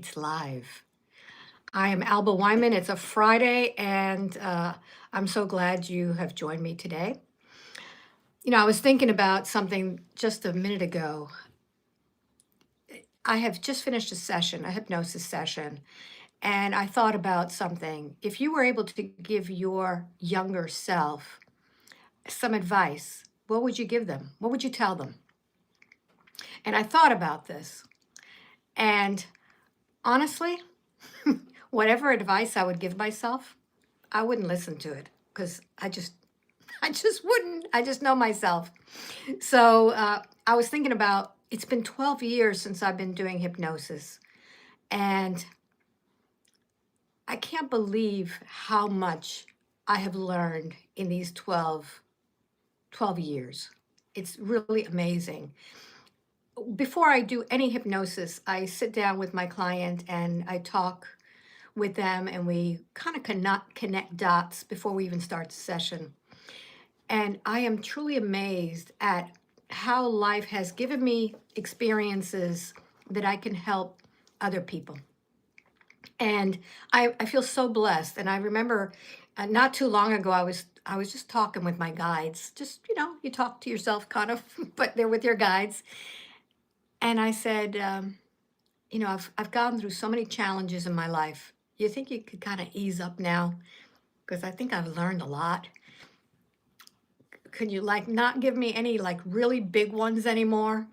It's live. I am Alba Weinman. It's a Friday, and I'm so glad you have joined me today. I was thinking about something just a minute ago. I have just finished a session, a hypnosis session, and I thought about something. If you were able to give your younger self some advice, what would you give them? What would you tell them? And I thought about this, and honestly, whatever advice I would give myself, I wouldn't listen to it because I just wouldn't. I just know myself. So I was thinking about it's been 12 years since I've been doing hypnosis, and I can't believe how much I have learned in these 12 years. It's really amazing. Before I do any hypnosis, I sit down with my client and I talk with them, and we kind of connect dots before we even start the session. And I am truly amazed at how life has given me experiences that I can help other people. And I feel so blessed. And I remember not too long ago, I was just talking with my guides. Just you talk to yourself, kind of, but they're with your guides. And I said, I've gone through so many challenges in my life. You think you could kind of ease up now? Because I think I've learned a lot. Could you like not give me any like really big ones anymore?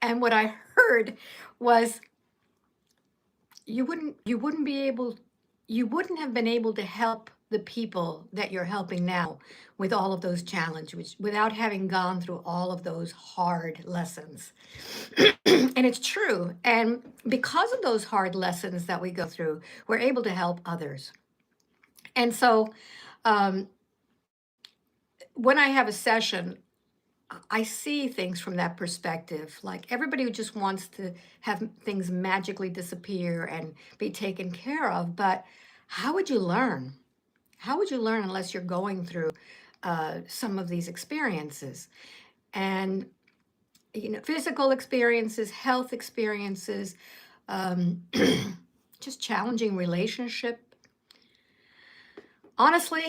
And what I heard was you wouldn't have been able to help the people that you're helping now with all of those challenges without having gone through all of those hard lessons. And it's true. And because of those hard lessons that we go through, we're able to help others. And so um, when I have a session, I see things from that perspective. Like everybody who just wants to have things magically disappear and be taken care of. But how would you learn? How would you learn unless you're going through some of these experiences? And, physical experiences, health experiences, um, just challenging relationship. Honestly,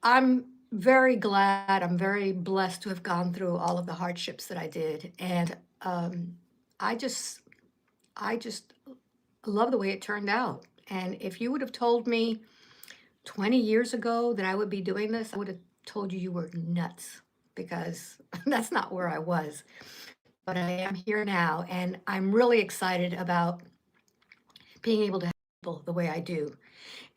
I'm very glad, I'm very blessed to have gone through all of the hardships that I did. And I just, I just love the way it turned out. And if you would have told me 20 years ago that I would be doing this, I would have told you were nuts because that's not where I was. But I am here now, and I'm really excited about being able to help people the way I do.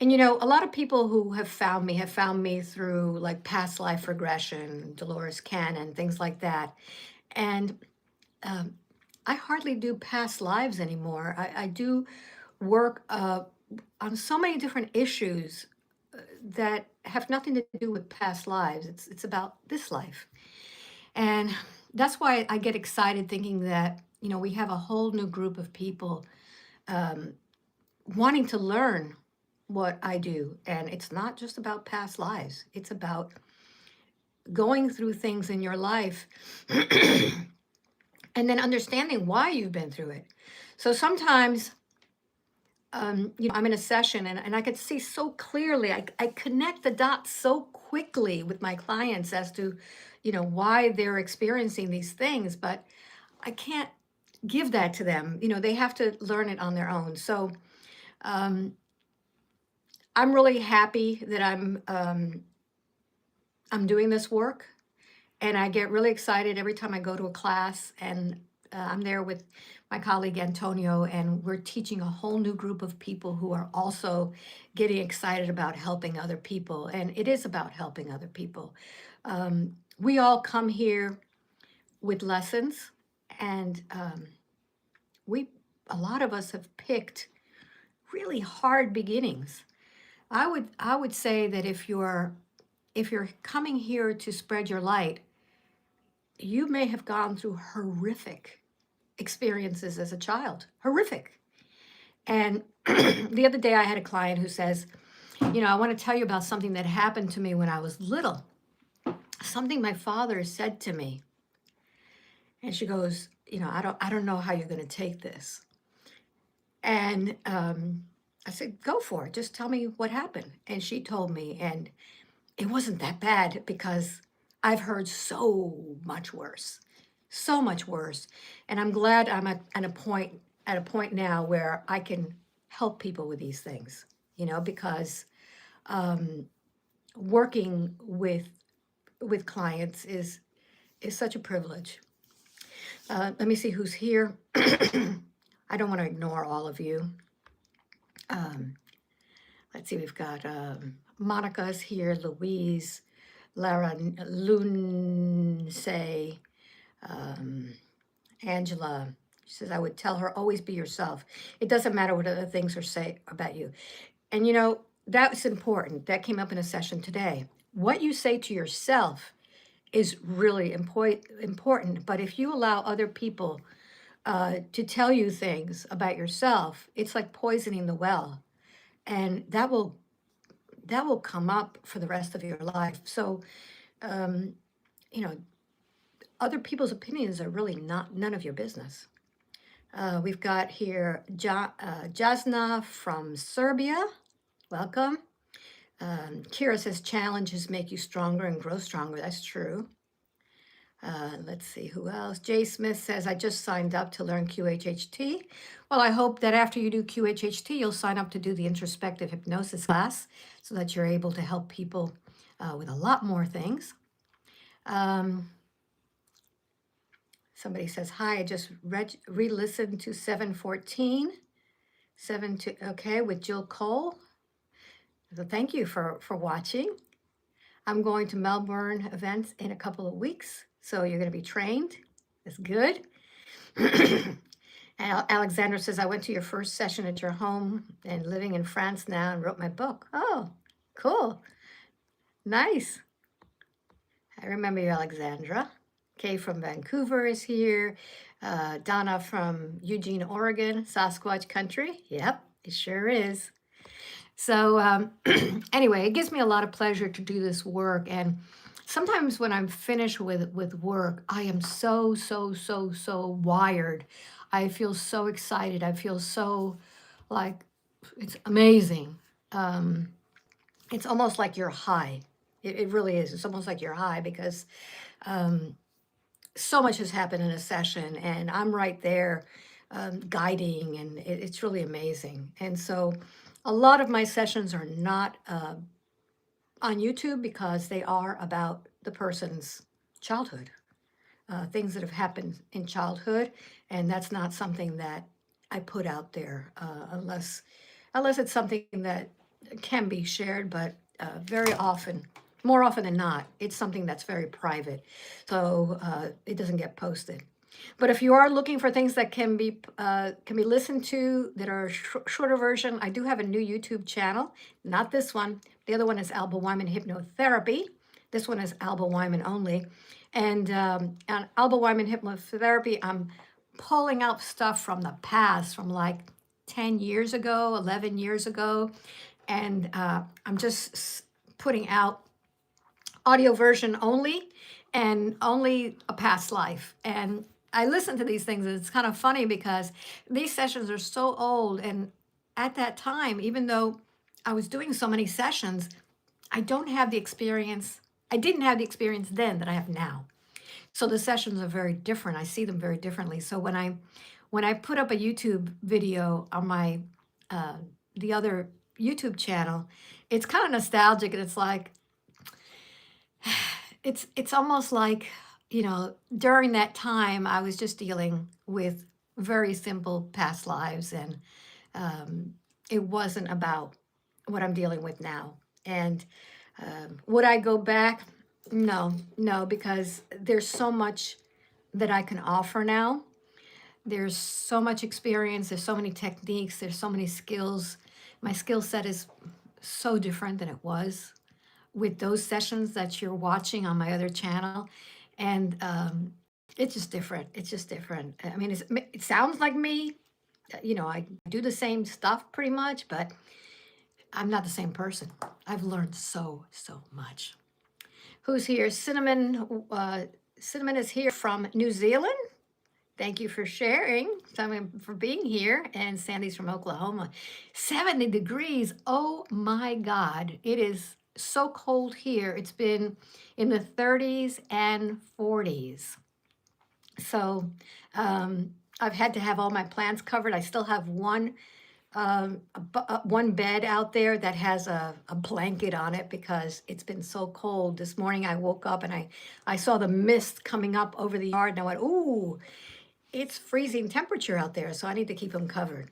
And a lot of people who have found me through like past life regression, Dolores Cannon, things like that. And um, I hardly do past lives anymore. I do work on so many different issues that have nothing to do with past lives. It's about this life. And that's why I get excited thinking that, we have a whole new group of people um, wanting to learn what I do. And it's not just about past lives, it's about going through things in your life and then understanding why you've been through it. So sometimes, I'm in a session and I could see so clearly, I connect the dots so quickly with my clients as to, why they're experiencing these things, but I can't give that to them. They have to learn it on their own. So um, I'm really happy that I'm doing this work, and I get really excited every time I go to a class, and I'm there with my colleague Antonio, and we're teaching a whole new group of people who are also getting excited about helping other people, and it is about helping other people. We all come here with lessons, and we a lot of us have picked really hard beginnings. I would say that if you're coming here to spread your light, you may have gone through horrific experiences as a child. Horrific. And the other day I had a client who says, I want to tell you about something that happened to me when I was little. Something my father said to me. And she goes, I don't know how you're going to take this. And I said, go for it. Just tell me what happened. And she told me, and it wasn't that bad because I've heard so much worse. And I'm glad I'm at a point now where I can help people with these things, because um, working with clients is such a privilege. Let me see who's here. I don't want to ignore all of you. Um, let's see, we've got Monica's here, Louise, Lara, Lunse, um, Angela. She says, I would tell her, always be yourself. It doesn't matter what other things are say about you. And that's important. That came up in a session today. What you say to yourself is really important. But if you allow other people to tell you things about yourself, it's like poisoning the well. And that will come up for the rest of your life. So, um, you know, other people's opinions are really none of your business. We've got here Jasna from Serbia. Welcome. Kira says challenges make you stronger and grow stronger. That's true. Let's see who else. Jay Smith says, I just signed up to learn QHHT. Well, I hope that after you do QHHT, you'll sign up to do the introspective hypnosis class so that you're able to help people with a lot more things. Somebody says, hi, I just re-listened to 714. Okay, with Jill Cole. So thank you for watching. I'm going to Melbourne events in a couple of weeks, so you're going to be trained. That's good. Alexandra says, I went to your first session at your home and living in France now and wrote my book. Oh, cool. Nice. I remember you, Alexandra. Kay from Vancouver is here. Donna from Eugene, Oregon, Sasquatch country. Yep, it sure is. So anyway, it gives me a lot of pleasure to do this work. And sometimes when I'm finished with work, I am so wired. I feel so excited. I feel so like it's amazing. It's almost like you're high. It really is. It's almost like you're high because so much has happened in a session, and I'm right there guiding, and it's really amazing. And so a lot of my sessions are not on YouTube because they are about the person's childhood, things that have happened in childhood, and that's not something that I put out there unless it's something that can be shared, but very often, more often than not, it's something that's very private, so it doesn't get posted. But if you are looking for things that can be listened to that are shorter version, I do have a new YouTube channel. Not this one. The other one is Alba Weinman Hypnotherapy. This one is Alba Weinman only. And on Alba Weinman Hypnotherapy, I'm pulling out stuff from the past, from like 10 years ago, 11 years ago. And I'm just putting out audio version only and only a past life. And I listen to these things, and it's kind of funny because these sessions are so old. And at that time, even though I was doing so many sessions, I don't have the experience. I didn't have the experience then that I have now. So the sessions are very different. I see them very differently. So when I put up a YouTube video on my the other YouTube channel, it's kind of nostalgic, and it's like it's almost like, during that time I was just dealing with very simple past lives, and it wasn't about what I'm dealing with now. And would I go back? No, because there's so much that I can offer now. There's so much experience, there's so many techniques, there's so many skills. My skill set is so different than it was with those sessions that you're watching on my other channel. And it's just different. It's just different. I mean, it sounds like me. I do the same stuff pretty much, but I'm not the same person. I've learned so much. Who's here? Cinnamon. Cinnamon is here from New Zealand. Thank you for sharing, for being here. And Sandy's from Oklahoma. 70 degrees. Oh my God. It is so cold here. It's been in the 30s and 40s. So I've had to have all my plants covered. I still have one bed out there that has a blanket on it because it's been so cold. This morning I woke up and I saw the mist coming up over the yard and I went, ooh, it's freezing temperature out there, so I need to keep them covered.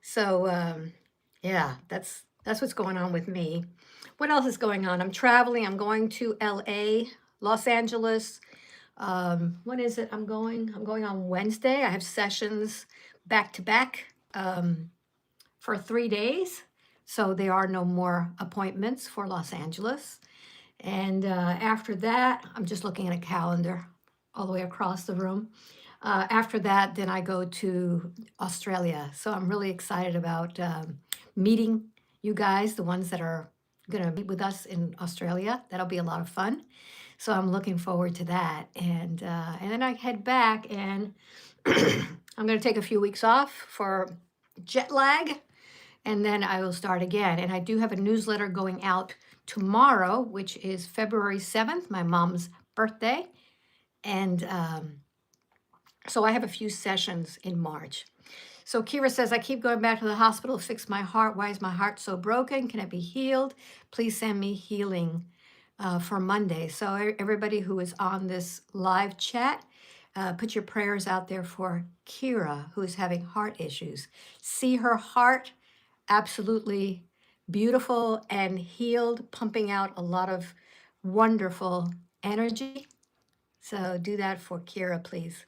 So yeah, that's what's going on with me. What else is going on? I'm traveling. I'm going to LA, Los Angeles. When is it? I'm going on Wednesday. I have sessions back to back for 3 days. So there are no more appointments for Los Angeles. And after that, I'm just looking at a calendar all the way across the room. After that, then I go to Australia. So I'm really excited about meeting you guys, the ones that are going to meet with us in Australia. That'll be a lot of fun. So I'm looking forward to that. And then I head back and I'm going to take a few weeks off for jet lag. And then I will start again. And I do have a newsletter going out tomorrow, which is February 7th, my mom's birthday. And so I have a few sessions in March. So Kira says, I keep going back to the hospital to fix my heart. Why is my heart so broken? Can it be healed? Please send me healing for Monday. So everybody who is on this live chat, put your prayers out there for Kira, who is having heart issues. See her heart absolutely beautiful and healed, pumping out a lot of wonderful energy. So do that for Kira, please.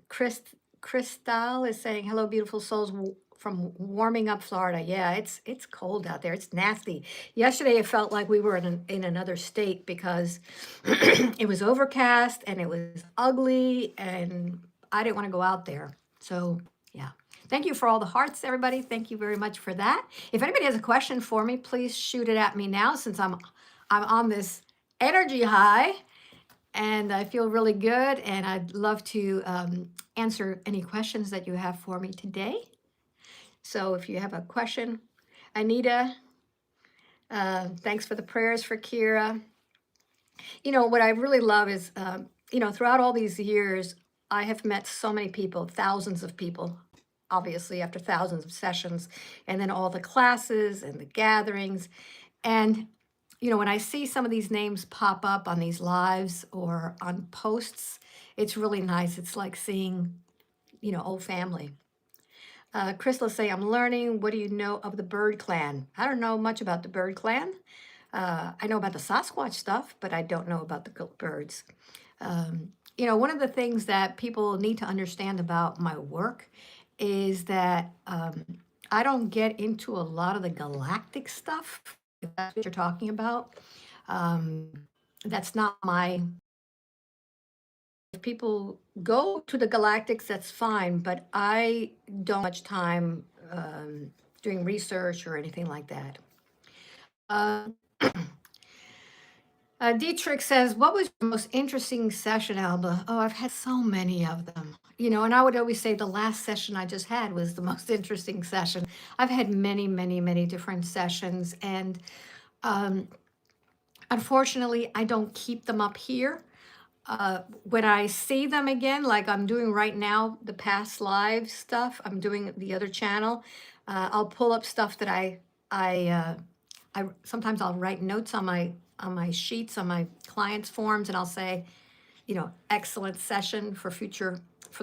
Crystal is saying, hello, beautiful souls from warming up Florida. Yeah, it's cold out there. It's nasty. Yesterday, it felt like we were in another state because it was overcast and it was ugly and I didn't want to go out there. So yeah. Thank you for all the hearts, everybody. Thank you very much for that. If anybody has a question for me, please shoot it at me now since I'm on this energy high and I feel really good. And I'd love to answer any questions that you have for me today. So if you have a question, Anita, thanks for the prayers for Kira. You know, what I really love is, throughout all these years, I have met so many people, thousands of people, obviously, after thousands of sessions, and then all the classes and the gatherings. And, when I see some of these names pop up on these lives or on posts, it's really nice. It's like seeing, old family. Crystal say, I'm learning. What do you know of the bird clan? I don't know much about the bird clan. I know about the Sasquatch stuff, but I don't know about the birds. One of the things that people need to understand about my work is that I don't get into a lot of the galactic stuff, if that's what you're talking about. That's not my. If people go to the galactics, that's fine, but I don't much time doing research or anything like that. Dietrich says, what was your most interesting session, Alba? Oh, I've had so many of them. And I would always say the last session I just had was the most interesting session. I've had many, many, many different sessions. And unfortunately, I don't keep them up here. When I see them again, like I'm doing right now, the past live stuff, I'm doing the other channel. I'll pull up stuff that I sometimes I'll write notes on my sheets, on my clients' forms, and I'll say, excellent session for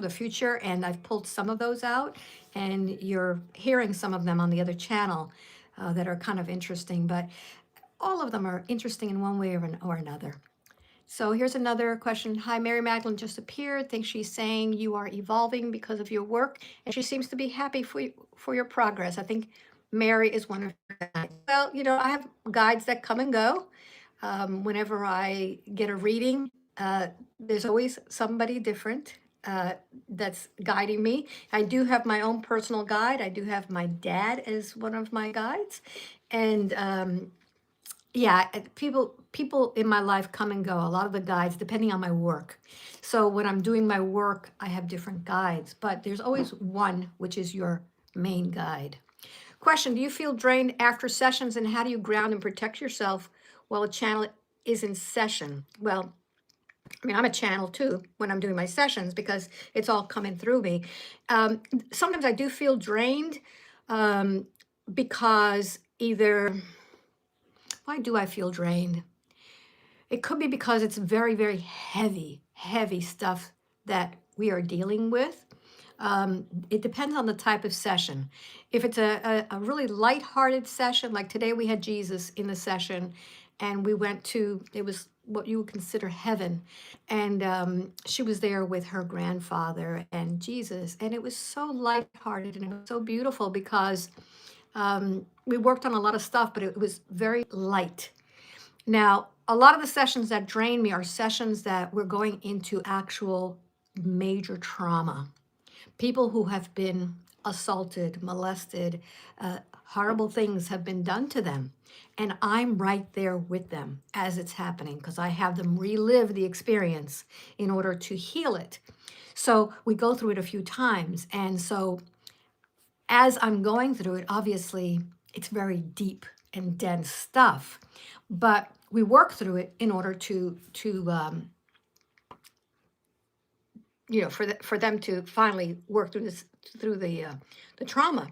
the future. And I've pulled some of those out, and you're hearing some of them on the other channel that are kind of interesting. But all of them are interesting in one way or another. So here's another question. Hi, Mary Magdalene just appeared. Think she's saying you are evolving because of your work, and she seems to be happy for your progress. I think Mary is one of her guides. Well, I have guides that come and go. Whenever I get a reading, there's always somebody different that's guiding me. I do have my own personal guide. I do have my dad as one of my guides. And yeah, people people in my life come and go, a lot of the guides, depending on my work. So when I'm doing my work, I have different guides, but there's always one, which is your main guide. Question, do you feel drained after sessions, and how do you ground and protect yourself while a channel is in session? Well, I mean, I'm a channel too when I'm doing my sessions because it's all coming through me. Sometimes I do feel drained um, because either, why do I feel drained? It could be because it's very, very heavy, heavy stuff that we are dealing with. It depends on the type of session. If it's a really lighthearted session, like today we had Jesus in the session, and we went to, it was what you would consider heaven. And she was there with her grandfather and Jesus. And it was so lighthearted and it was so beautiful because we worked on a lot of stuff, but it was very light. Now, a lot of the sessions that drain me are sessions that we're going into actual major trauma. People who have been assaulted, molested, horrible things have been done to them. And I'm right there with them as it's happening because I have them relive the experience in order to heal it. So we go through it a few times. And so as I'm going through it, obviously it's very deep and dense stuff, but we work through it in order to for them to finally work through the trauma.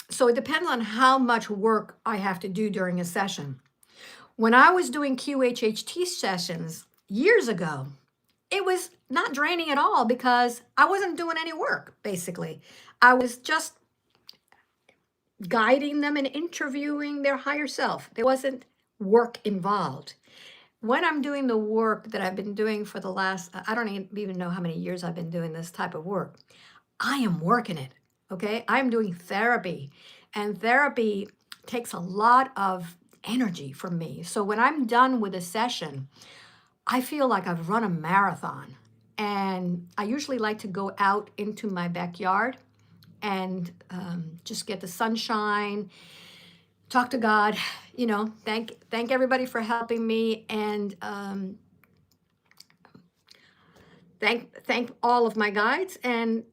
So it depends on how much work I have to do during a session. When I was doing QHHT sessions years ago, it was not draining at all because I wasn't doing any work, basically. I was just guiding them and interviewing their higher self. There wasn't work involved. When I'm doing the work that I've been doing for the last, I don't even know how many years I've been doing this type of work, I am working it, okay? I'm doing therapy, and therapy takes a lot of energy from me. So when I'm done with a session, I feel like I've run a marathon, and I usually like to go out into my backyard and just get the sunshine, talk to God, thank everybody for helping me, and thank all of my guides, and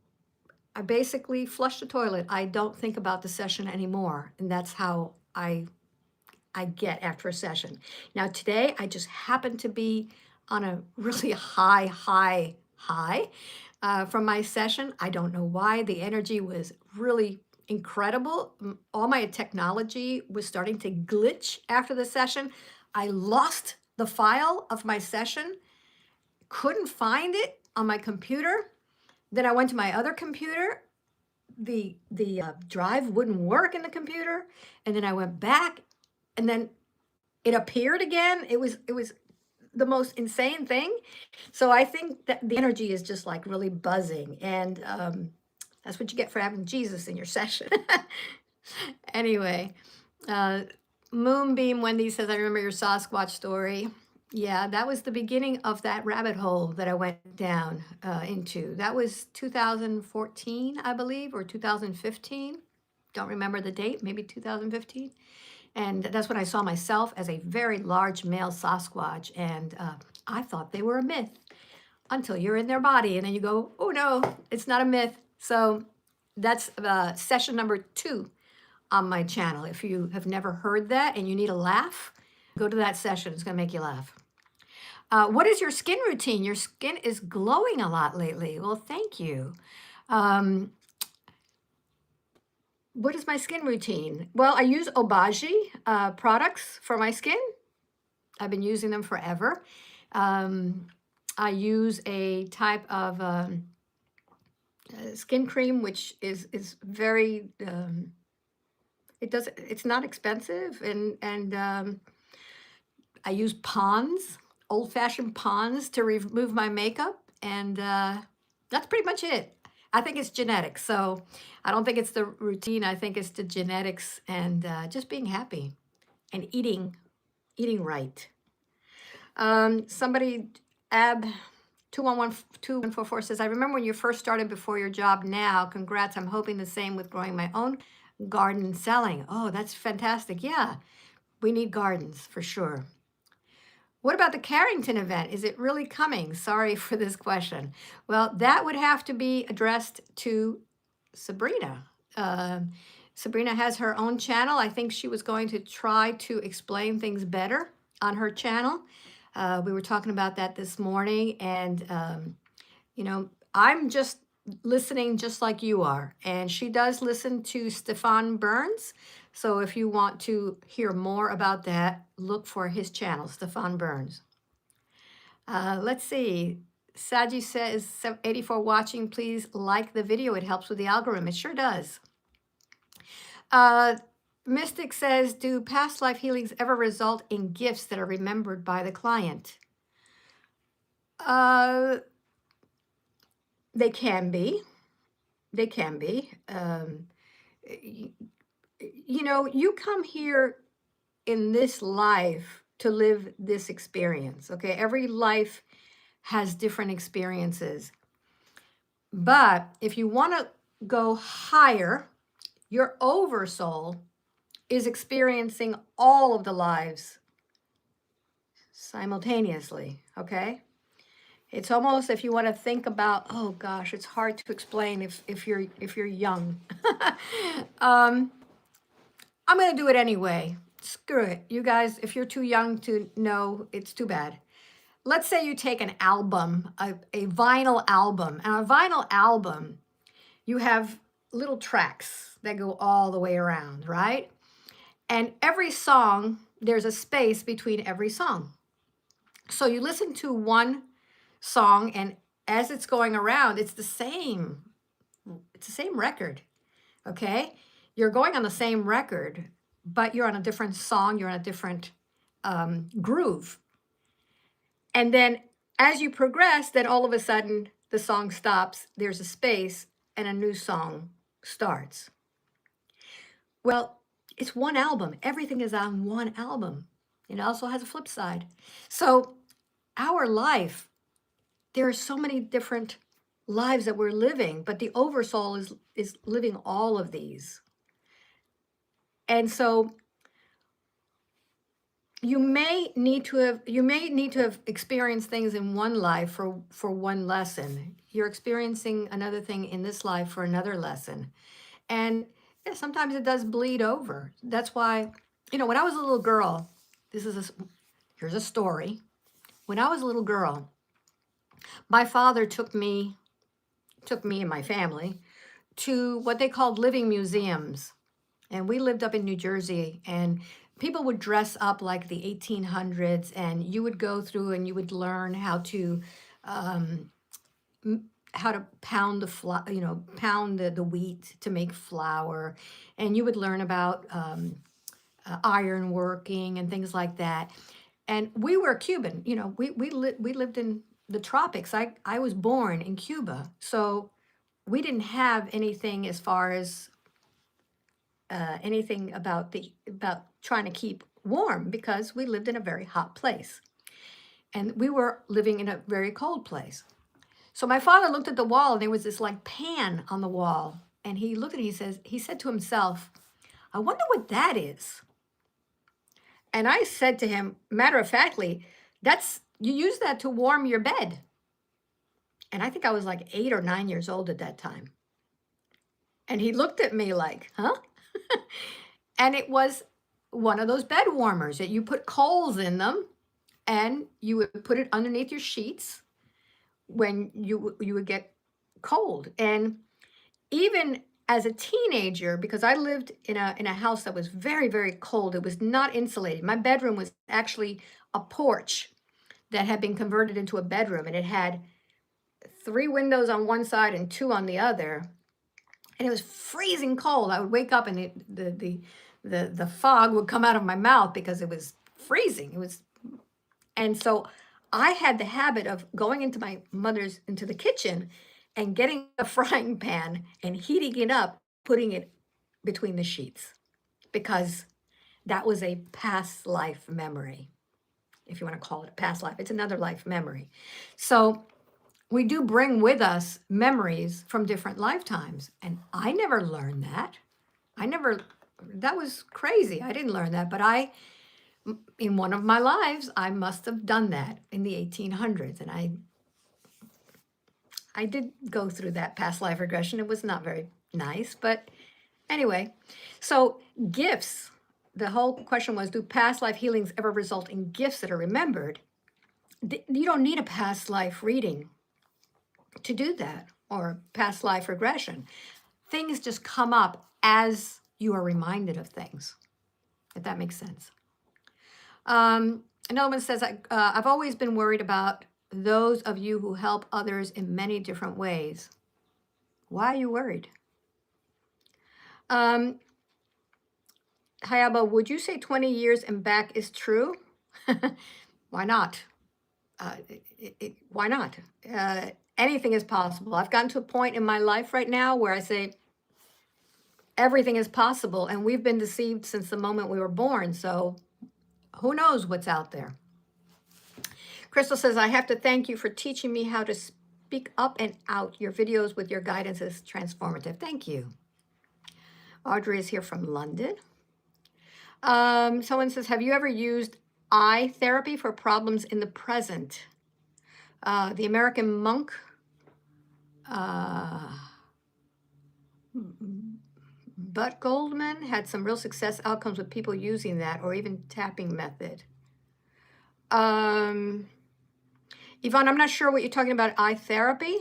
I basically flush the toilet. I don't think about the session anymore, and that's how I get after a session. Now today I just happened to be on a really high from my session. I don't know why. The energy was really incredible. All my technology was starting to glitch after the session. I lost the file of my session, couldn't find it on my computer. Then I went to my other computer. The drive wouldn't work in the computer, and then I went back, and then it appeared again. It was the most insane thing. So I think that the energy is just like really buzzing, and that's what you get for having Jesus in your session. Anyway, Moonbeam Wendy says, I remember your Sasquatch story. Yeah, that was the beginning of that rabbit hole that I went down into. That was 2014, I believe, or 2015. Don't remember the date, maybe 2015. And that's when I saw myself as a very large male Sasquatch. And I thought they were a myth until you're in their body. And then you go, oh no, it's not a myth. So that's session number 2 on my channel. If you have never heard that and you need a laugh, go to that session. It's going to make you laugh. What is your skin routine? Your skin is glowing a lot lately. Well, thank you. What is my skin routine? Well, I use Obagi products for my skin. I've been using them forever. I use a type of skin cream, which is very, it's not expensive. And I use Pond's, old-fashioned Pond's, to remove my makeup. And that's pretty much it. I think it's genetics. So I don't think it's the routine. I think it's the genetics and just being happy and eating right. Somebody, Ab 211244 says, I remember when you first started before your job now. Congrats. I'm hoping the same with growing my own garden and selling. Oh, that's fantastic. Yeah, we need gardens for sure. What about the Carrington event? Is it really coming? Sorry for this question. Well, that would have to be addressed to Sabrina. Um, Sabrina has her own channel. I think she was going to try to explain things better on her channel. We were talking about that this morning, and I'm just listening just like you are. And she does listen to Stefan Burns. So if you want to hear more about that, look for his channel, Stefan Burns. Let's see. Saji says, 84 watching, please like the video. It helps with the algorithm. It sure does. Mystic says, do past life healings ever result in gifts that are remembered by the client? They can be. They can be. You come here in this life to live this experience, okay? Every life has different experiences. But if you want to go higher, your oversoul is experiencing all of the lives simultaneously, okay? It's almost, if you want to think about, oh gosh, it's hard to explain if you're young. I'm going to do it anyway. Screw it. You guys, if you're too young to know, it's too bad. Let's say you take an album, a vinyl album. And on a vinyl album, you have little tracks that go all the way around, right? And every song, there's a space between every song. So you listen to one song, and as it's going around, it's the same record, okay? You're going on the same record, but you're on a different song, you're on a different groove. And then as you progress, then all of a sudden the song stops, there's a space, and a new song starts. Well, it's one album. Everything is on one album. It also has a flip side. So our life, there are so many different lives that we're living, but the oversoul is living all of these. And so you may need to have experienced things in one life for one lesson. You're experiencing another thing in this life for another lesson. And yeah, sometimes it does bleed over. That's why, when I was a little girl, here's a story. When I was a little girl, my father took me and my family to what they called living museums. And we lived up in New Jersey, and people would dress up like the 1800s, and you would go through and you would learn how to pound the wheat to make flour, and you would learn about iron working and things like that. And we were Cuban, we lived in the tropics. I was born in Cuba, so we didn't have anything as far as anything about trying to keep warm, because we lived in a very hot place, and we were living in a very cold place. So my father looked at the wall, and there was this like pan on the wall, and he looked at it, he said to himself, I wonder what that is. And I said to him, matter of factly, you use that to warm your bed. And I think I was like 8 or 9 years old at that time. And he looked at me like, huh? And it was one of those bed warmers that you put coals in them, and you would put it underneath your sheets when you would get cold. And even as a teenager, because I lived in a house that was very, very cold, it was not insulated. My bedroom was actually a porch that had been converted into a bedroom, and it had 3 windows on one side and 2 on the other. And it was freezing cold. I would wake up, and the fog would come out of my mouth because it was freezing. And so I had the habit of going into the kitchen and getting a frying pan and heating it up, putting it between the sheets, because that was a past life memory. If you want to call it a past life, it's another life memory. So we do bring with us memories from different lifetimes. And I never learned that. That was crazy. I didn't learn that, but I In one of my lives, I must have done that in the 1800s, and I did go through that past life regression. It was not very nice, but anyway. So gifts. The whole question was, do past life healings ever result in gifts that are remembered? You don't need a past life reading to do that, or past life regression. Things just come up as you are reminded of things, if that makes sense. Another one says, I've always been worried about those of you who help others in many different ways. Why are you worried? Hi, Alba, would you say 20 years and back is true? Why not? Why not? Anything is possible. I've gotten to a point in my life right now where I say everything is possible, and we've been deceived since the moment we were born. So who knows what's out there? Crystal says, I have to thank you for teaching me how to speak up and out. Your videos with your guidance is transformative. Thank you. Audrey is here from London. Someone says, have you ever used eye therapy for problems in the present? The American monk, But Goldman had some real success outcomes with people using that, or even tapping method. Yvonne, I'm not sure what you're talking about, eye therapy.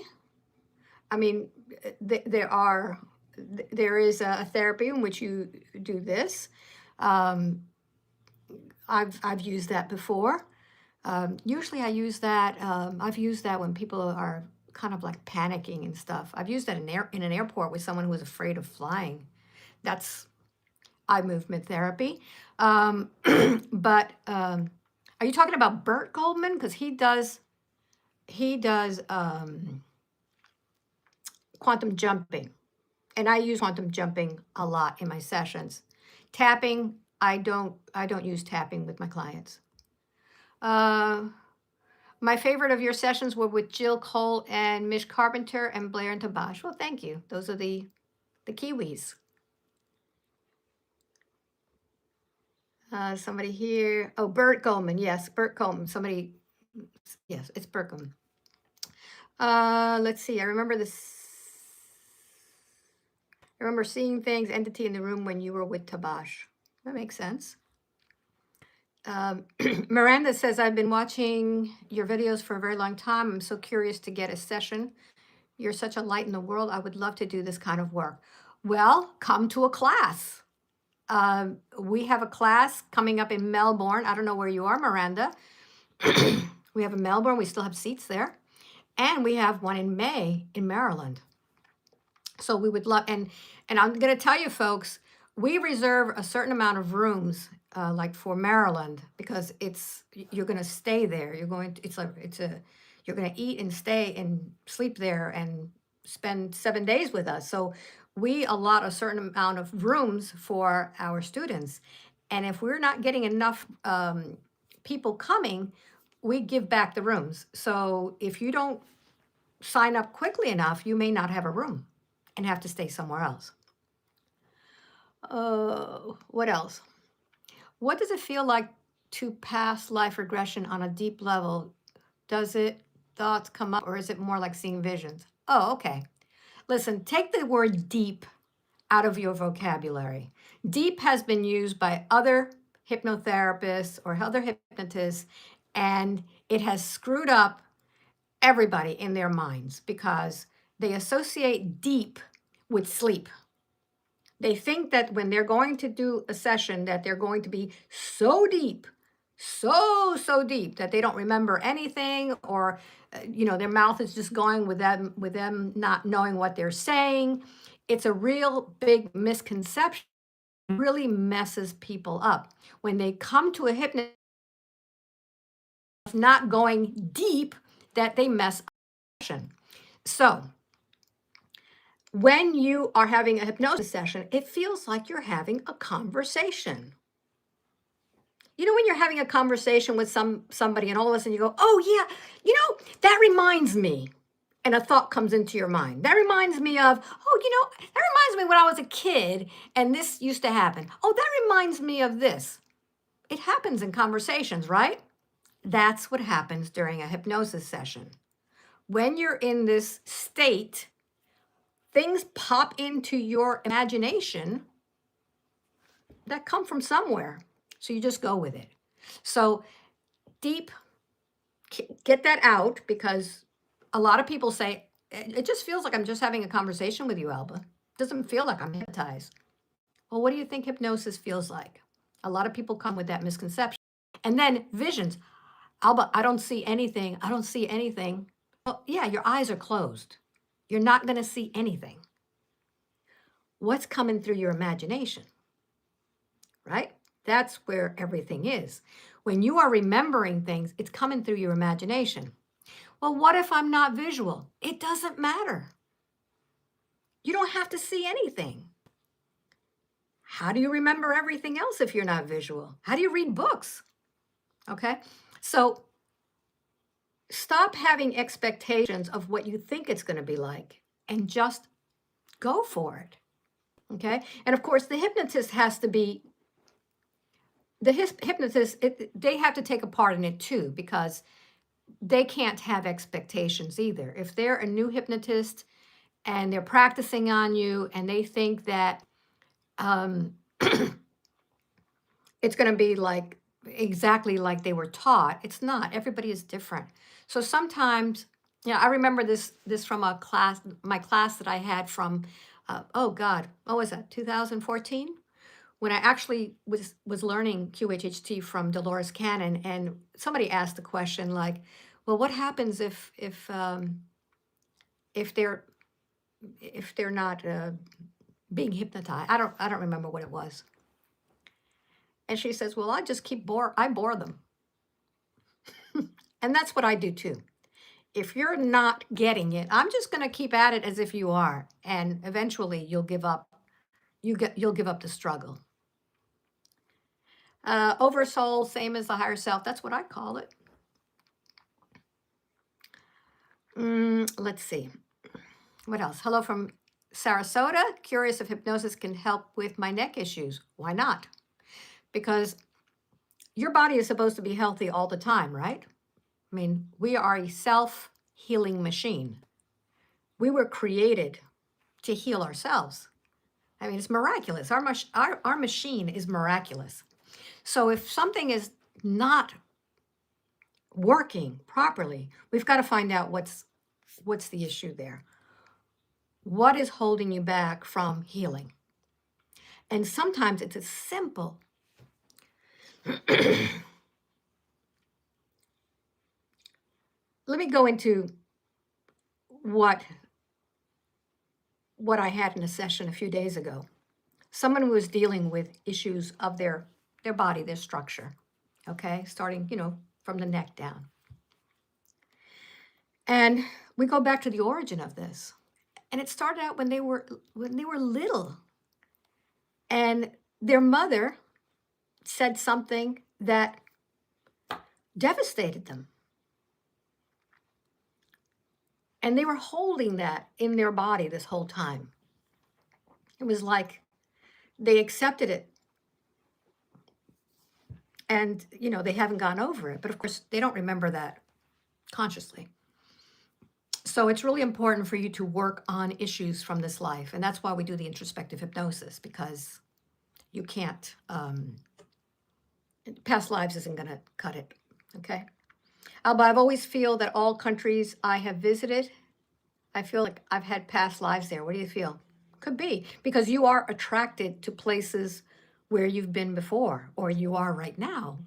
I mean, there is a therapy in which you do this. I've used that before. Usually I use that, I've used that when people are kind of like panicking and stuff. I've used that in an airport with someone who was afraid of flying. That's eye movement therapy. But are you talking about Bert Goldman? Because he does quantum jumping. And I use quantum jumping a lot in my sessions. Tapping, I don't use tapping with my clients. My favorite of your sessions were with Jill Cole and Mish Carpenter and Blair and Tabash. Well, thank you. Those are the Kiwis. Somebody here. Oh, Bert Goldman. Yes, Bert Goldman. Somebody. Yes, it's Bert Goldman. Let's see. I remember this. I remember seeing things, entity in the room when you were with Tabash. That makes sense. Miranda says, I've been watching your videos for a very long time. I'm so curious to get a session. You're such a light in the world. I would love to do this kind of work. Well, come to a class. We have a class coming up in Melbourne. I don't know where you are, Miranda. We have in Melbourne. We still have seats there. And we have one in May in Maryland. So we would love, and I'm going to tell you folks, we reserve a certain amount of rooms, like for Maryland, because you're going to stay there. You're going to, you're going to eat and stay and sleep there and spend 7 days with us. So we allot a certain amount of rooms for our students. And if we're not getting enough people coming, we give back the rooms. So if you don't sign up quickly enough, you may not have a room and have to stay somewhere else. What else? What does it feel like to pass life regression on a deep level? Does thoughts come up, or is it more like seeing visions? Oh, okay. Listen, take the word deep out of your vocabulary. Deep has been used by other hypnotherapists or other hypnotists, and it has screwed up everybody in their minds because they associate deep with sleep. They think that when they're going to do a session that they're going to be so deep, so deep that they don't remember anything, or their mouth is just going with them not knowing what they're saying. It's a real big misconception. It really messes people up. When they come to a hypnotist not going deep, that they mess up. So when you are having a hypnosis session, it feels like you're having a conversation. When you're having a conversation with somebody and all of a sudden you go, oh yeah, that reminds me. And a thought comes into your mind. That reminds me of, that reminds me when I was a kid and this used to happen. Oh, that reminds me of this. It happens in conversations, right? That's what happens during a hypnosis session. When you're in this state, things pop into your imagination that come from somewhere. So you just go with it. So deep, get that out, because a lot of people say, it just feels like I'm just having a conversation with you, Alba. It doesn't feel like I'm hypnotized. Well, what do you think hypnosis feels like? A lot of people come with that misconception. And then visions. Alba, I don't see anything. I don't see anything. Well, yeah, your eyes are closed. You're not going to see anything. What's coming through your imagination, right? That's where everything is. When you are remembering things, it's coming through your imagination. Well, what if I'm not visual? It doesn't matter. You don't have to see anything. How do you remember everything else if you're not visual? How do you read books? Okay, so stop having expectations of what you think it's going to be like and just go for it. Okay, and of course, the hypnotist has to be hypnotist. They have to take a part in it too, because they can't have expectations either. If they're a new hypnotist and they're practicing on you and they think that it's going to be like exactly like they were taught, it's not. Everybody is different. So sometimes, I remember this from my class that I had from, what was that, 2014? When I actually was learning QHHT from Dolores Cannon, and somebody asked the question like, well, what happens if they're not being hypnotized? I don't remember what it was. And she says, well, I bore them. And that's what I do too. If you're not getting it, I'm just going to keep at it as if you are, and eventually you'll give up. You'll give up the struggle. Oversoul, same as the higher self. That's what I call it. Let's see. What else? Hello from Sarasota. Curious if hypnosis can help with my neck issues. Why not? Because your body is supposed to be healthy all the time, right? I mean, we are a self-healing machine. We were created to heal ourselves. I mean, it's miraculous. Our machine is miraculous. So if something is not working properly, we've got to find out what's the issue there. What is holding you back from healing? And sometimes it's as simple. Let me go into what I had in a session a few days ago. Someone who was dealing with issues of their body, their structure, okay, starting, from the neck down. And we go back to the origin of this. And it started out when they were little. And their mother said something that devastated them. And they were holding that in their body this whole time. It was like they accepted it. And, they haven't gone over it. But of course, they don't remember that consciously. So it's really important for you to work on issues from this life. And that's why we do the introspective hypnosis, because you can't, past lives isn't going to cut it. Okay. Alba, I've always feel that all countries I have visited, I feel like I've had past lives there. What do you feel? Could be, because you are attracted to places where you've been before, or you are right now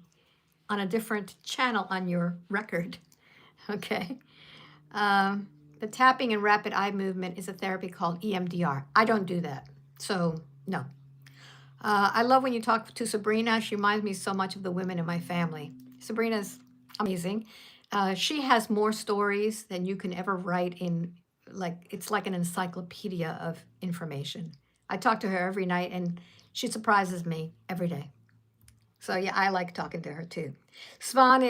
on a different channel on your record. Okay. The tapping and rapid eye movement is a therapy called EMDR. I don't do that. So no. I love when you talk to Sabrina. She reminds me so much of the women in my family. Sabrina's amazing. She has more stories than you can ever write in, it's like an encyclopedia of information. I talk to her every night and she surprises me every day. So yeah, I like talking to her too. Svein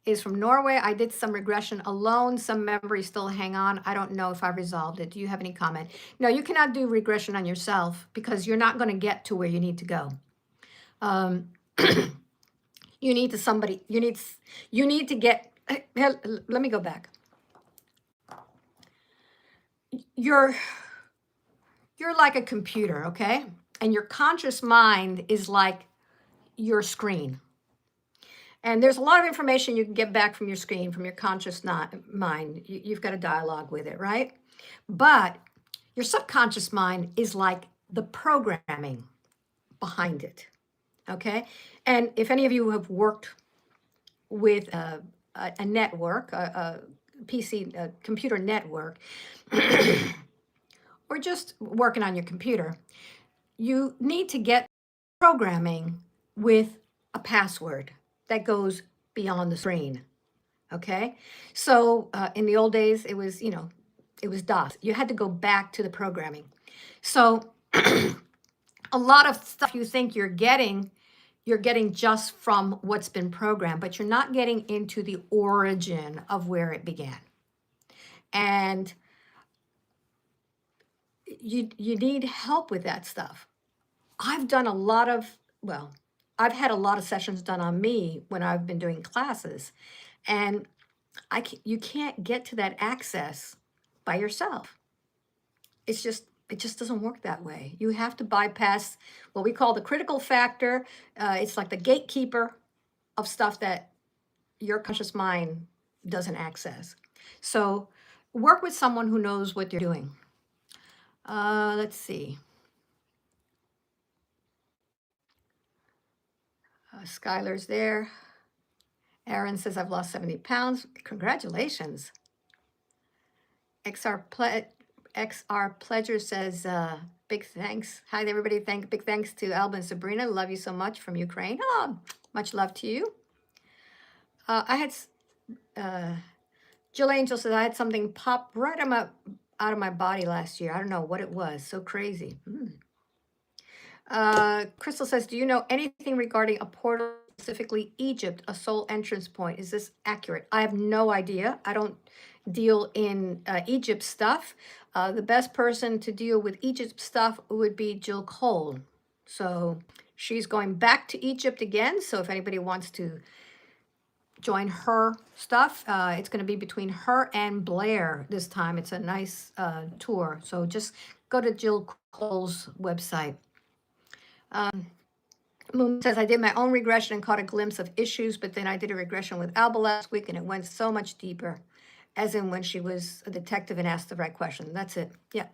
is from Norway. I did some regression alone. Some memories still hang on. I don't know if I resolved it. Do you have any comment? No, you cannot do regression on yourself because you're not going to get to where you need to go. You need to somebody, you need to get, let me go back. You're, you're like a computer, okay? And your conscious mind is like your screen. And there's a lot of information you can get back from your screen, from your conscious mind. You've got a dialogue with it, right? But your subconscious mind is like the programming behind it, okay? And if any of you have worked with a network, a PC, a computer network, or just working on your computer, you need to get programming with a password that goes beyond the screen. Okay. So in the old days, it was, it was DOS. You had to go back to the programming. So a lot of stuff you think you're getting just from what's been programmed, but you're not getting into the origin of where it began. And you need help with that stuff. I've done a lot of, well, I've had a lot of sessions done on me when I've been doing classes, and you can't get to that access by yourself. It just doesn't work that way. You have to bypass what we call the critical factor. It's like the gatekeeper of stuff that your conscious mind doesn't access. So work with someone who knows what they're doing. Let's see. Skylar's there. Aaron says, I've lost 70 pounds. Congratulations. XR Pleasure says, big thanks. Hi, everybody. Big thanks to Alba and Sabrina. Love you so much from Ukraine. Oh, much love to you. I had, Jill Angel says, I had something pop right out of my body last year. I don't know what it was. So crazy. Crystal says, do you know anything regarding a portal, specifically Egypt, a soul entrance point? Is this accurate? I have no idea. I don't deal in Egypt stuff. The best person to deal with Egypt stuff would be Jill Cole. So she's going back to Egypt again. So if anybody wants to join her stuff, it's going to be between her and Blair this time. It's a nice tour. So just go to Jill Cole's website. Moon says, I did my own regression and caught a glimpse of issues, but then I did a regression with Alba last week and it went so much deeper, as in when she was a detective and asked the right question. That's it. Yeah.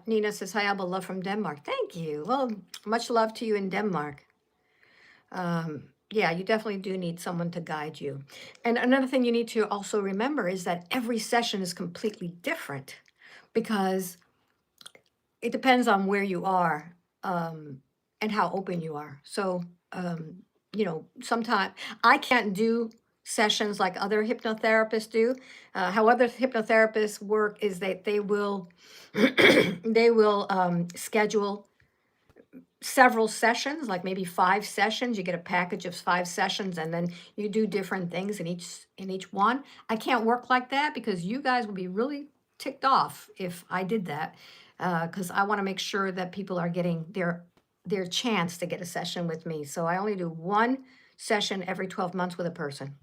Nina says, hi, Alba, love from Denmark. Thank you. Well, much love to you in Denmark. Yeah, you definitely do need someone to guide you. And another thing you need to also remember is that every session is completely different because it depends on where you are. And how open you are. So, sometimes I can't do sessions like other hypnotherapists do. How other hypnotherapists work is that they will they will schedule several sessions, like maybe 5 sessions. You get a package of 5 sessions, and then you do different things in each one. I can't work like that because you guys would be really ticked off if I did that, because I want to make sure that people are getting their chance to get a session with me. So I only do 1 session every 12 months with a person.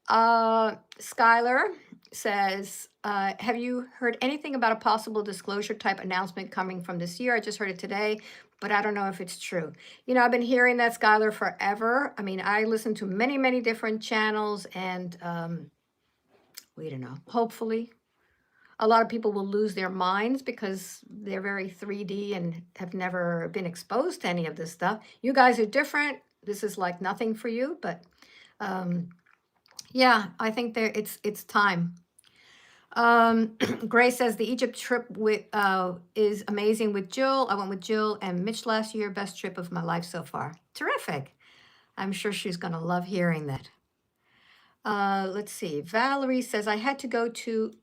Skylar says, have you heard anything about a possible disclosure type announcement coming from this year? I just heard it today, but I don't know if it's true. I've been hearing that, Skylar, forever. I mean, I listen to many, many different channels, and we don't know. Hopefully, a lot of people will lose their minds because they're very 3D and have never been exposed to any of this stuff. You guys are different. This is like nothing for you, but yeah, I think it's time. Gray says the Egypt trip is amazing with Jill. I went with Jill and Mitch last year. Best trip of my life so far. Terrific. I'm sure she's going to love hearing that. Let's see. Valerie says, I had to go to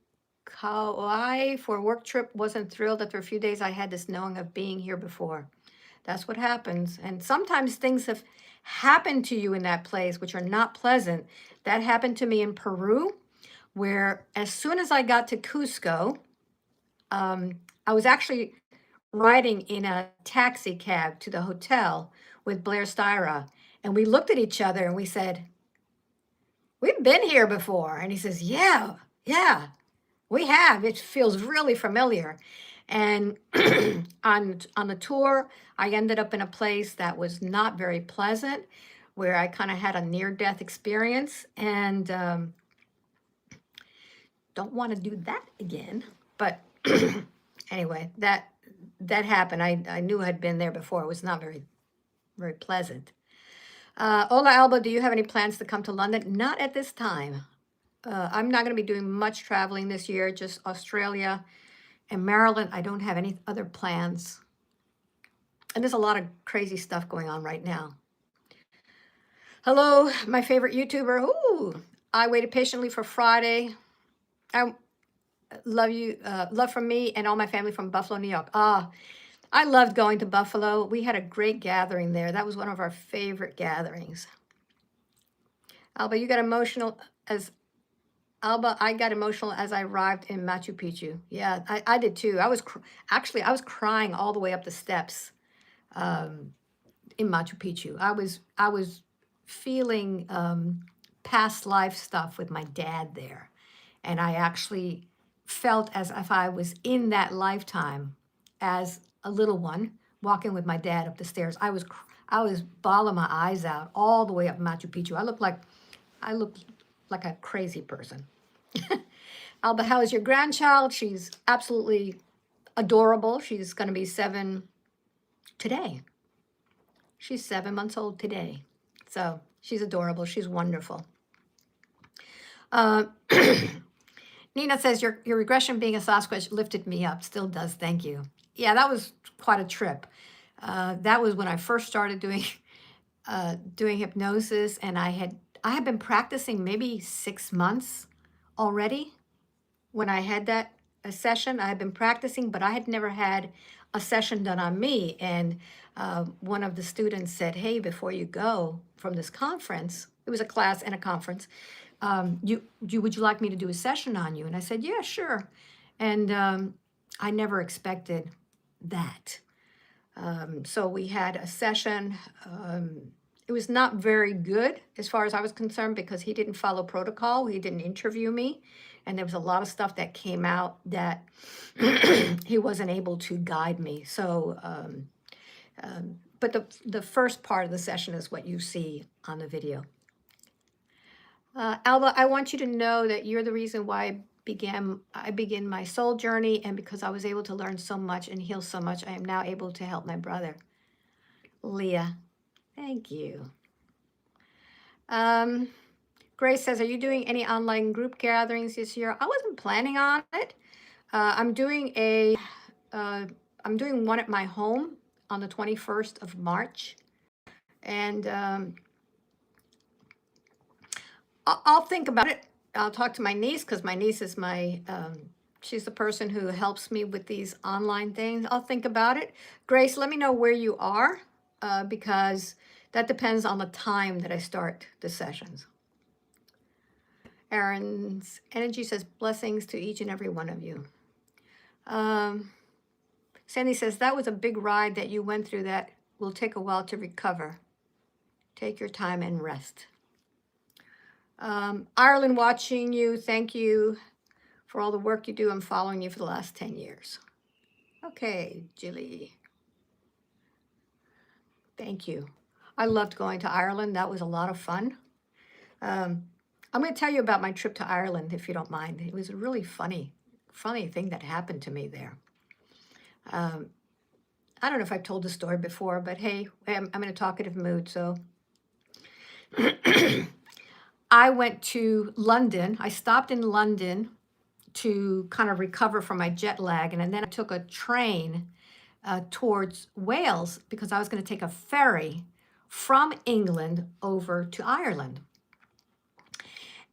Kauai for a work trip. Wasn't thrilled. After a few days, I had this knowing of being here before. That's what happens. And sometimes things have happened to you in that place which are not pleasant. That happened to me in Peru, where as soon as I got to Cusco, I was actually riding in a taxi cab to the hotel with Blair Styra, and we looked at each other and we said, "We've been here before." And he says, "Yeah, yeah, we have. It feels really familiar." And on the tour, I ended up in a place that was not very pleasant, where I kind of had a near-death experience, and don't want to do that again. But anyway, that happened. I knew I'd been there before. It was not very pleasant. Hola, Alba. Do you have any plans to come to London? Not at this time. I'm not going to be doing much traveling this year, just Australia and Maryland. I don't have any other plans. And there's a lot of crazy stuff going on right now. Hello, my favorite YouTuber. Ooh, I waited patiently for Friday. I love you. Love from me and all my family from Buffalo, New York. I loved going to Buffalo. We had a great gathering there. That was one of our favorite gatherings. Alba, you got emotional as Alba. I got emotional as I arrived in Machu Picchu. Yeah, I did too. I was I was crying all the way up the steps in Machu Picchu. I was feeling past life stuff with my dad there, and I actually felt as if I was in that lifetime as a little one walking with my dad up the stairs. I was bawling my eyes out all the way up Machu Picchu. I looked like a crazy person. Alba, how is your grandchild? She's absolutely adorable. She's going to be 7 today. She's 7 months old today. So she's adorable. She's wonderful. Nina says, your regression being a Sasquatch lifted me up. Still does. Thank you. Yeah, that was quite a trip. That was when I first started doing hypnosis, and I had been practicing maybe 6 months already. When I had that a session, I had been practicing, but I had never had a session done on me. And one of the students said, "Hey, before you go from this conference," it was a class and a conference, would you like me to do a session on you? And I said, "Yeah, sure." And I never expected that. So we had a session. It was not very good as far as I was concerned, because he didn't follow protocol. He didn't interview me. And there was a lot of stuff that came out that he wasn't able to guide me. So, but the first part of the session is what you see on the video. Alba, I want you to know that you're the reason why I began my soul journey, and because I was able to learn so much and heal so much, I am now able to help my brother. Leah, thank you. Grace says, are you doing any online group gatherings this year? I wasn't planning on it. I'm doing one at my home on the 21st of March. And I'll think about it. I'll talk to my niece, because my niece is she's the person who helps me with these online things. I'll think about it. Grace, let me know where you are, because that depends on the time that I start the sessions. Aaron's energy says, blessings to each and every one of you. Sandy says, that was a big ride that you went through that will take a while to recover. Take your time and rest. Ireland, watching you. Thank you for all the work you do. I'm following you for the last 10 years. Okay, Jilly. Thank you. I loved going to Ireland. That was a lot of fun. I'm going to tell you about my trip to Ireland, if you don't mind. It was a really funny thing that happened to me there. I don't know if I've told the story before, but hey, I'm in a talkative mood, so. I went to London. I stopped in London to kind of recover from my jet lag, and then I took a train towards Wales, because I was going to take a ferry from England over to Ireland.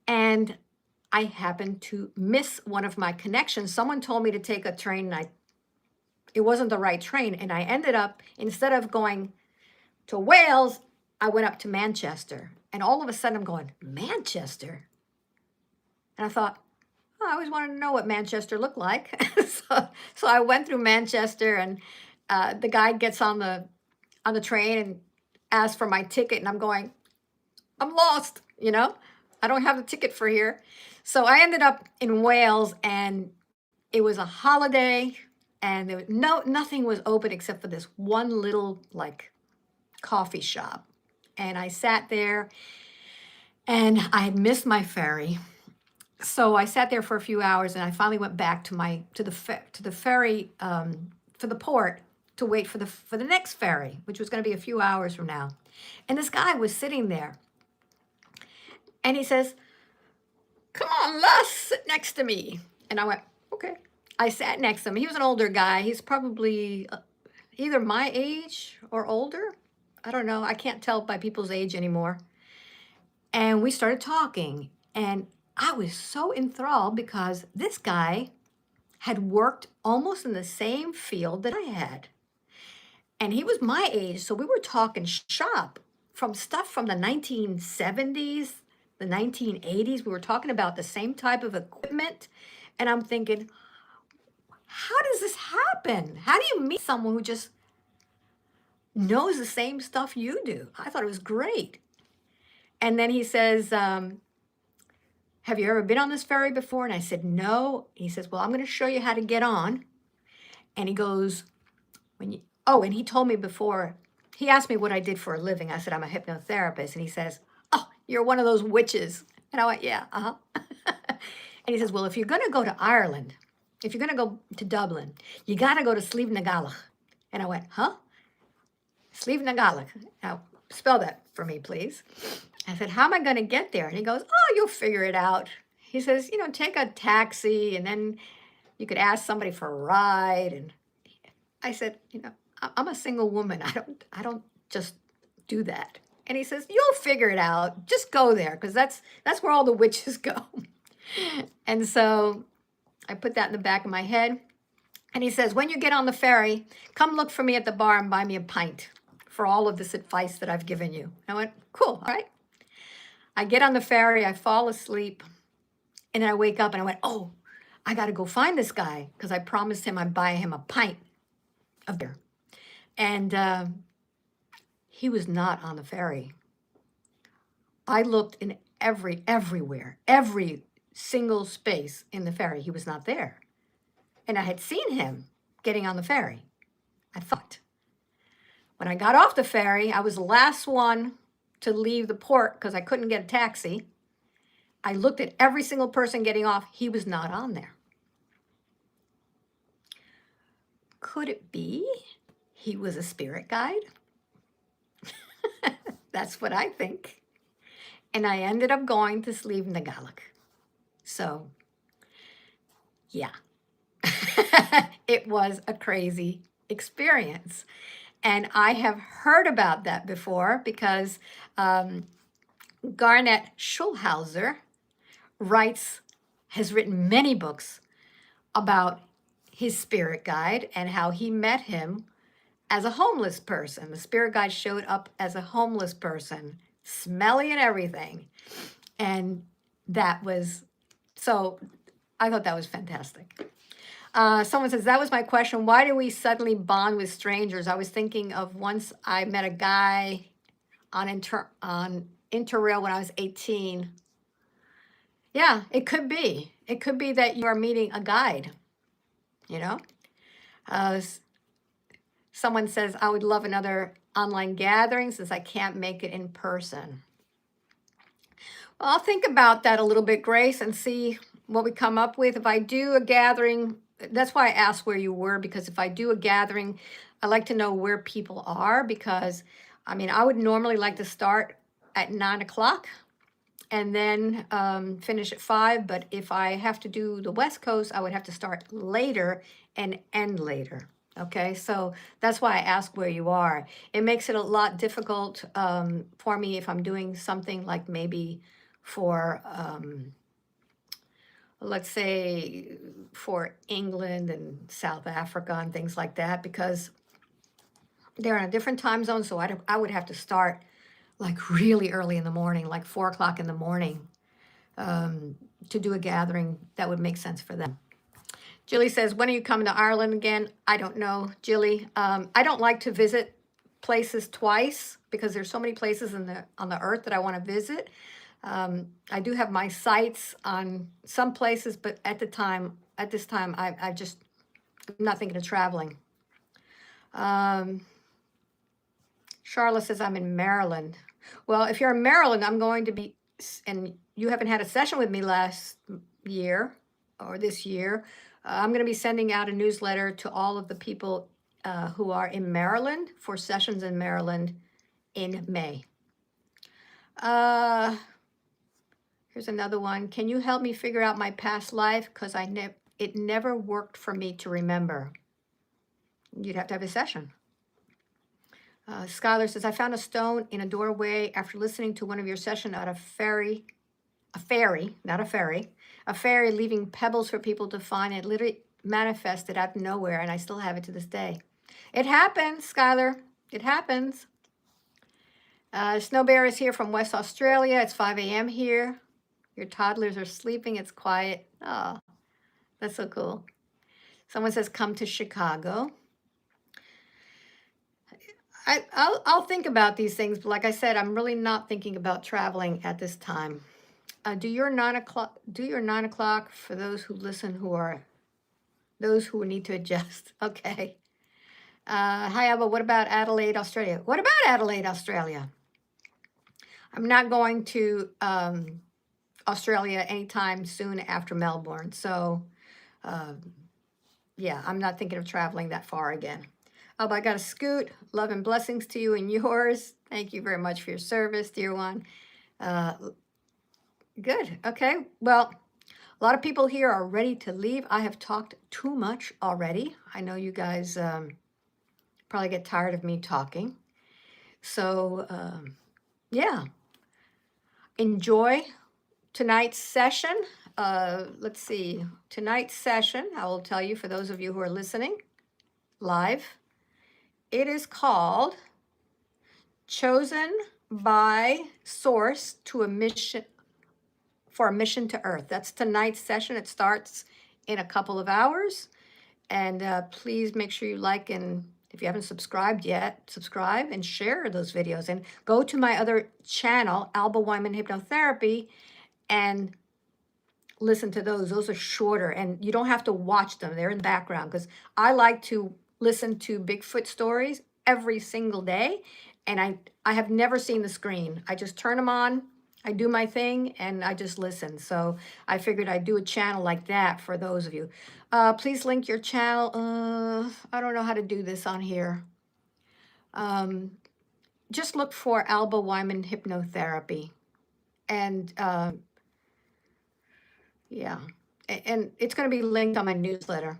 And I happened to miss one of my connections. Someone told me to take a train, and it wasn't the right train. And I ended up, instead of going to Wales, I went up to Manchester. And all of a sudden I'm going, Manchester? And I thought, oh, I always wanted to know what Manchester looked like. So I went through Manchester, and the guy gets on the train and asks for my ticket, and I'm going, I'm lost, you know? I don't have the ticket for here. So I ended up in Wales, and it was a holiday, and there was nothing was open except for this one little like coffee shop. And I sat there, and I had missed my ferry. So I sat there for a few hours, and I finally went back to the ferry, for the port, to wait for the next ferry, which was going to be a few hours from now. And this guy was sitting there, and he says, "Come on, Les, sit next to me." And I went, "Okay." I sat next to him. He was an older guy. He's probably either my age or older. I don't know. I can't tell by people's age anymore. And we started talking, and I was so enthralled because this guy had worked almost in the same field that I had. And he was my age, so we were talking shop from stuff from the 1970s, the 1980s. We were talking about the same type of equipment. And I'm thinking, how does this happen? How do you meet someone who just knows the same stuff you do? I thought it was great. And then he says, have you ever been on this ferry before? And I said, no. He says, well, I'm going to show you how to get on. And he goes, and he told me before, he asked me what I did for a living. I said, I'm a hypnotherapist. And he says, oh, you're one of those witches. And I went, yeah, uh-huh. And he says, well, if you're going to go to Ireland, if you're going to go to Dublin, you got to go to Slieve na Gaelach. And I went, huh? Slieve na Gaelach. Now, spell that for me, please. I said, how am I going to get there? And he goes, oh, you'll figure it out. He says, take a taxi, and then you could ask somebody for a ride. And I said, I'm a single woman. I don't just do that. And he says, you'll figure it out. Just go there, because that's where all the witches go. And so I put that in the back of my head. And he says, when you get on the ferry, come look for me at the bar and buy me a pint for all of this advice that I've given you. And I went, cool, all right. I get on the ferry, I fall asleep, and then I wake up and I went, oh, I got to go find this guy, because I promised him I'd buy him a pint of beer. And he was not on the ferry. I looked in everywhere, every single space in the ferry. He was not there. And I had seen him getting on the ferry, I thought. When I got off the ferry, I was the last one to leave the port because I couldn't get a taxi. I looked at every single person getting off. He was not on there. Could it be he was a spirit guide? That's what I think. And I ended up going to Slieve na Gaelach. So, yeah. It was a crazy experience. And I have heard about that before because Garnet Schulhauser has written many books about his spirit guide and how he met him as a homeless person. The spirit guide showed up as a homeless person, smelly and everything. And so I thought that was fantastic. Someone says, that was my question. Why do we suddenly bond with strangers? I was thinking of once I met a guy on Interrail when I was 18. Yeah, it could be. It could be that you are meeting a guide, Someone says, I would love another online gathering since I can't make it in person. Well, I'll think about that a little bit, Grace, and see what we come up with. If I do a gathering, that's why I asked where you were, because if I do a gathering, I like to know where people are, because, I would normally like to start at 9 o'clock and then finish at 5. But if I have to do the West Coast, I would have to start later and end later. Okay, so that's why I ask where you are. It makes it a lot difficult for me if I'm doing something like maybe for, let's say, for England and South Africa and things like that, because they're in a different time zone. So I would have to start like really early in the morning, like 4 o'clock in the morning, to do a gathering that would make sense for them. Jilly says, when are you coming to Ireland again? I don't know, Jilly. I don't like to visit places twice because there's so many places on the earth that I want to visit. I do have my sights on some places, but at this time, I'm not thinking of traveling. Charlotte says, I'm in Maryland. Well, if you're in Maryland, I'm going to be, and you haven't had a session with me last year or this year, I'm going to be sending out a newsletter to all of the people who are in Maryland for sessions in Maryland in May. Here's another one. Can you help me figure out my past life? Because it never worked for me to remember. You'd have to have a session. Skylar says, I found a stone in a doorway after listening to one of your sessions at a ferry, leaving pebbles for people to find. It literally manifested out of nowhere, and I still have it to this day. It happens, Skylar. It happens. Snow Bear is here from West Australia. It's 5 a.m. here. Your toddlers are sleeping. It's quiet. Oh, that's so cool. Someone says, come to Chicago. I'll think about these things, but like I said, I'm really not thinking about traveling at this time. Do your 9 o'clock for those who listen, those who need to adjust. Okay. Hi, Alba. What about Adelaide, Australia? What about Adelaide, Australia? I'm not going to Australia anytime soon after Melbourne. So, yeah, I'm not thinking of traveling that far again. Oh, I got a scoot. Love and blessings to you and yours. Thank you very much for your service, dear one. Good. Okay. Well, a lot of people here are ready to leave. I have talked too much already. I know you guys probably get tired of me talking. So, yeah. Enjoy tonight's session. Let's see. Tonight's session, I will tell you for those of you who are listening live. It is called Chosen by Source to a Mission, for a Mission to Earth. That's tonight's session. It starts in a couple of hours. And please make sure you like, and if you haven't subscribed yet, subscribe and share those videos. And go to my other channel, Alba Weinman Hypnotherapy, and listen to those. Those are shorter, and you don't have to watch them. They're in the background, because I like to listen to Bigfoot stories every single day, and I have never seen the screen. I just turn them on, I do my thing, and I just listen. So I figured I'd do a channel like that for those of you. Please link your channel. I don't know how to do this on here. Just look for Alba Weinman Hypnotherapy, and yeah, and it's going to be linked on my newsletter.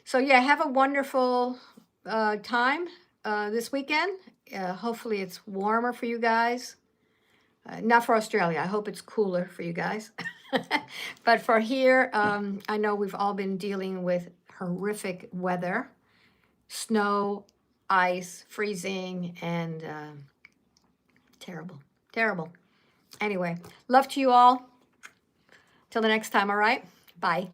So yeah, have a wonderful time this weekend. Hopefully it's warmer for you guys. Not for Australia. I hope it's cooler for you guys. But for here, I know we've all been dealing with horrific weather, snow, ice, freezing, and terrible, terrible. Anyway, love to you all. Till the next time, all right? Bye.